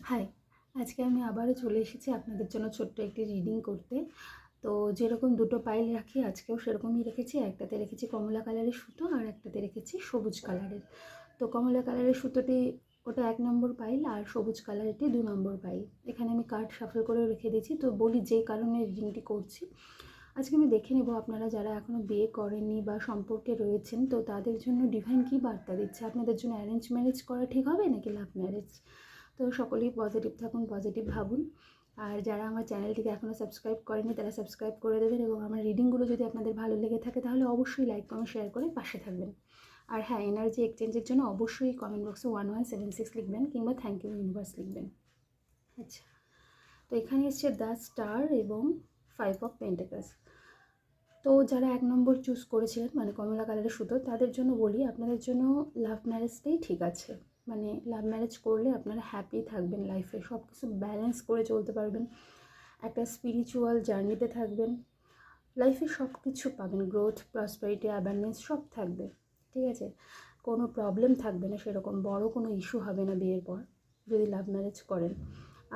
High, আজকে আমি আবারও চলে এসেছি আপনাদের জন্য ছোট্ট একটি রিডিং করতে। তো যেরকম দুটো পাইল রাখি আজকেও সেরকমই রেখেছি। একটাতে রেখেছি কমলা কালারের সুতো আর একটাতে রেখেছি সবুজ কালারের। তো কমলা কালারের সুতোটি ওটা 1 নম্বর পাইল আর সবুজ কালারেরটি 2 নম্বর পাইল। এখানে আমি কার্ড শাফল করেও রেখে দিয়েছি। তো বলি যে কারণে রিডিংটি করছি। আজকে আমি দেখে নেব আপনারা যারা এখনও বিয়ে করেননি বা সম্পর্কে রয়েছেন তো তাদের জন্য ডিভাইন কী বার্তা দিচ্ছে। আপনাদের জন্য অ্যারেঞ্জ ম্যারেজ করা ঠিক হবে নাকি লাভ ম্যারেজ? তো সকলেই পজিটিভ থাকুন, পজিটিভ ভাবুন। আর যারা আমার চ্যানেলটিকে এখনও সাবস্ক্রাইব করেনি তারা সাবস্ক্রাইব করে দেবেন এবং আমার রিডিংগুলো যদি আপনাদের ভালো লেগে থাকে তাহলে অবশ্যই লাইক কমেন্ট শেয়ার করে পাশে থাকবেন। আর হ্যাঁ, এনার্জি এক্সচেঞ্জের জন্য অবশ্যই কমেন্ট বক্সে 1176 লিখবেন কিংবা থ্যাংক ইউ ইউনিভার্স লিখবেন। আচ্ছা, তো এখানে এসছে দ্য স্টার এবং 5 অফ পেন্টাকলস। তো যারা 1 নম্বর চুজ করেছিলেন মানে কমলা কালারের সুতো তাদের জন্য বলি আপনাদের জন্য লাভ ম্যারেজটাই ঠিক আছে। মানে লাভ ম্যারেজ করলে আপনারা হ্যাপি থাকবেন, লাইফে সব কিছু ব্যালেন্স করে চলতে পারবেন, একটা স্পিরিচুয়াল জার্নিতে থাকবেন, লাইফে সব কিছু পাবেন, গ্রোথ, প্রসপারিটি, অ্যাবান্ডেন্স সব থাকবে। ঠিক আছে, কোনো প্রবলেম থাকবে না, সেরকম বড় কোনো ইস্যু হবে না বিয়ের পর যদি লাভ ম্যারেজ করেন।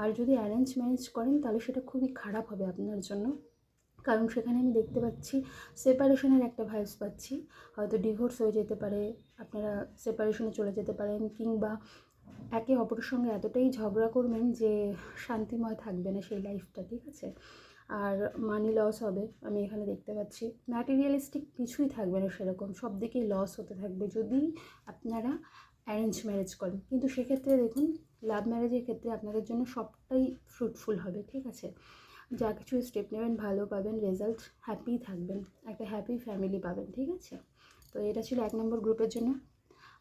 আর যদি অ্যারেঞ্জ ম্যারেজ করেন তাহলে সেটা খুবই খারাপ হবে আপনার জন্য, কারণ সেখানে আমি দেখতে পাচ্ছি সেপারেশনের একটা ভাইবস পাচ্ছি। হয়তো ডিভোর্স হয়ে যেতে পারে, আপনারা সেপারেশনে চলে যেতে পারেন, কিংবা একে অপরের সঙ্গে এতটাই ঝগড়া করবেন যে শান্তিময় থাকবে না সেই লাইফটা। ঠিক আছে, আর মানি লস হবে আমি এখানে দেখতে পাচ্ছি। ম্যাটেরিয়ালিস্টিক কিছুই থাকবে না সেরকম, সব দিকেই লস হতে থাকবে যদি আপনারা অ্যারেঞ্জ ম্যারেজ করেন। কিন্তু সেক্ষেত্রে দেখুন লাভ ম্যারেজের ক্ষেত্রে আপনাদের জন্য সবটাই ফ্রুটফুল হবে। ঠিক আছে, যা কিছু স্টেপ নেবেন ভালো পাবেন রেজাল্ট, হ্যাপি থাকবেন, একটা হ্যাপি ফ্যামিলি পাবেন। ঠিক আছে, তো এটা ছিল 1 নম্বর গ্রুপের জন্য।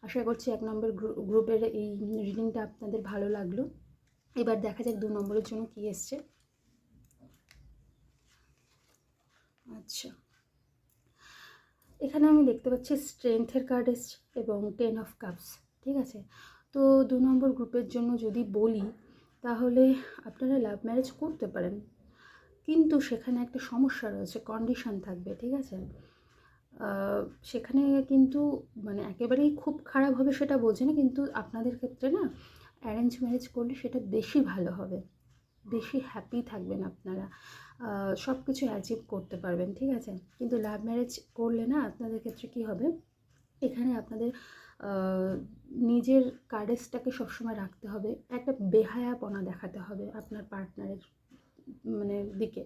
আশা করছি 1 নম্বর গ্রুপের এই রিডিংটা আপনাদের ভালো লাগলো। এবার দেখা যাক 2 নম্বরের জন্য কী এসছে। আচ্ছা, এখানে আমি দেখতে পাচ্ছি স্ট্রেংথের কার্ড এসছে এবং 10 অফ কাপস। ঠিক আছে, তো 2 নম্বর গ্রুপের জন্য যদি বলি তাহলে আপনারা লাভ ম্যারেজ করতে পারেন, কিন্তু সেখানে একটা সমস্যা রয়েছে, কন্ডিশন থাকবে। ঠিক আছে, সেখানে কিন্তু মানে একেবারেই খুব খারাপ হবে সেটা বলছি না, কিন্তু আপনাদের ক্ষেত্রে না অ্যারেঞ্জ ম্যারেজ করলে সেটা বেশি ভালো হবে, বেশি হ্যাপি থাকবেন আপনারা, সব কিছু অ্যাচিভ করতে পারবেন। ঠিক আছে, কিন্তু লাভ ম্যারেজ করলে না আপনাদের ক্ষেত্রে কী হবে, এখানে আপনাদের নিজের কারেজটাকে সবসময় রাখতে হবে, একটা বেহায়াপনা দেখাতে হবে আপনার পার্টনারের মানে দিকে,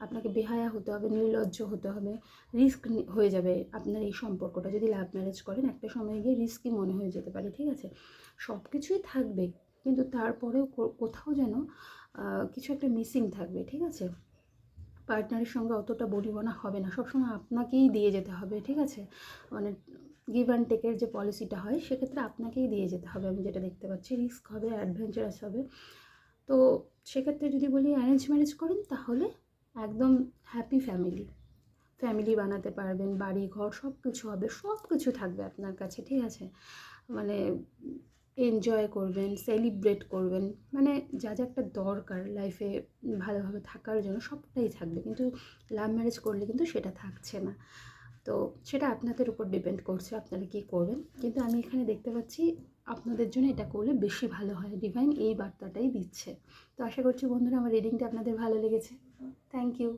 আপনাকে বেহায়া হতে হবে, নির্লজ্জ হতে হবে, রিস্ক হয়ে যাবে আপনার এই সম্পর্কটা যদি লাভ ম্যারেজ করেন। একটা সময় গিয়ে রিস্কই মনে হয়ে যেতে পারে। ঠিক আছে, সব কিছুই থাকবে কিন্তু তারপরেও কোথাও যেন কিছু একটা মিসিং থাকবে। ঠিক আছে, পার্টনারের সঙ্গে অতটা বনিবনা হবে না, সবসময় আপনাকেই দিয়ে যেতে হবে। ঠিক আছে, মানে গিভ অ্যান্ড টেকের যে পলিসিটা হয় সেক্ষেত্রে আপনাকেই দিয়ে যেতে হবে, আমি যেটা দেখতে পাচ্ছি। রিস্ক হবে, অ্যাডভেঞ্চারাস হবে। তো সেক্ষেত্রে যদি বলি অ্যারেঞ্জ ম্যারেজ করেন তাহলে একদম হ্যাপি ফ্যামিলি বানাতে পারবেন, বাড়ি ঘর সব কিছু হবে, সব কিছু থাকবে আপনার কাছে। ঠিক আছে, মানে এনজয় করবেন, সেলিব্রেট করবেন, মানে যা যা একটা দরকার লাইফে ভালোভাবে থাকার জন্য সবটাই থাকবে। কিন্তু লাভ ম্যারেজ করলে কিন্তু সেটা থাকছে না। তো সেটা আপনাদের উপর ডিপেন্ড করছে আপনারা কী করবেন, কিন্তু আমি এখানে দেখতে পাচ্ছি আপনাদের জন্য এটা করলে বেশি ভালো হয়, ডিভাইন এই বার্তাটাই দিচ্ছে। তো আশা করছি বন্ধুরা আমার রিডিংটা আপনাদের ভালো লেগেছে। Thank you.